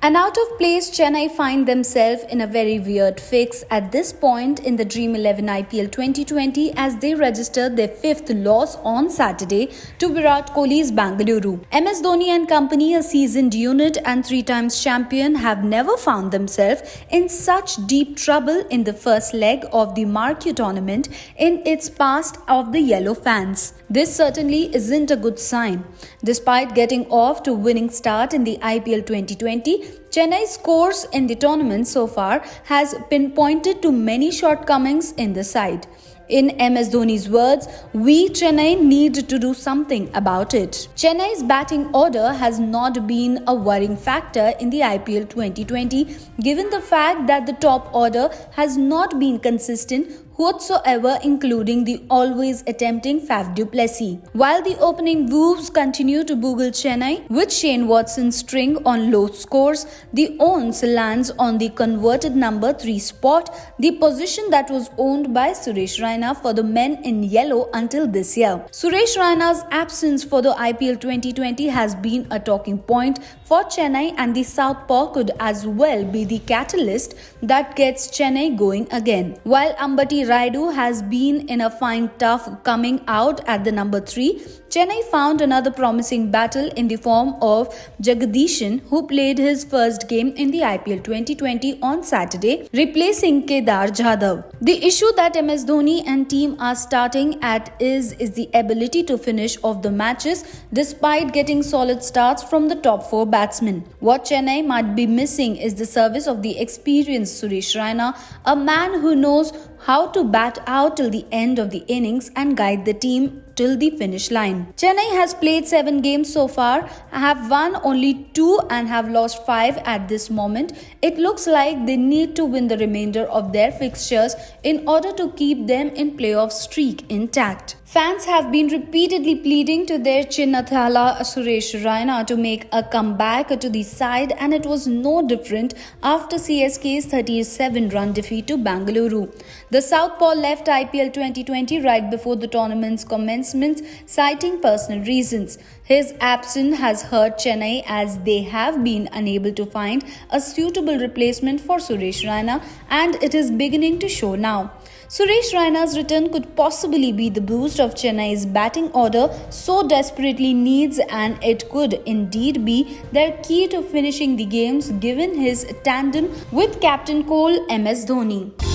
And out of place, Chennai find themselves in a very weird fix at this point in the Dream 11 IPL 2020 as they registered their fifth loss on Saturday to Virat Kohli's Bangalore. MS Dhoni and company, a seasoned unit and three times champion, have never found themselves in such deep trouble in the first leg of the marquee tournament in its past of the Yellow fans. This certainly isn't a good sign. Despite getting off to a winning start in the IPL 2020, Chennai's course in the tournament so far has pinpointed to many shortcomings in the side. In MS Dhoni's words, we Chennai need to do something about it. Chennai's batting order has not been a worrying factor in the IPL 2020 given the fact that the top order has not been consistent whatsoever, including the always attempting Faf du Plessis. While the opening Wolves continue to boggle Chennai with Shane Watson's string on low scores, the Owns lands on the converted number 3 spot, the position that was owned by Suresh Raina for the men in yellow until this year. Suresh Raina's absence for the IPL 2020 has been a talking point for Chennai, and the Southpaw could as well be the catalyst that gets Chennai going again. While Ambati Rayudu has been in a fine tough coming out at the number 3, Chennai found another promising battle in the form of Jagdishan, who played his first game in the IPL 2020 on Saturday, replacing Kedar Jadhav. The issue that MS Dhoni and team are starting at is the ability to finish off the matches despite getting solid starts from the top 4 batsmen. What Chennai might be missing is the service of the experienced Suresh Raina, a man who knows how to bat out till the end of the innings and guide the team till the finish line. Chennai has played 7 games so far, have won only 2 and have lost 5 at this moment. It looks like they need to win the remainder of their fixtures in order to keep them in playoff streak intact. Fans have been repeatedly pleading to their Chinnathala Suresh Raina to make a comeback to the side, and it was no different after CSK's 37-run defeat to Bangalore. The Southpaw left IPL 2020 right before the tournament's commencement, citing personal reasons. His absence has hurt Chennai as they have been unable to find a suitable replacement for Suresh Raina, and it is beginning to show now. Suresh Raina's return could possibly be the boost of Chennai's batting order so desperately needs, and it could indeed be their key to finishing the games given his tandem with Captain Cole MS Dhoni.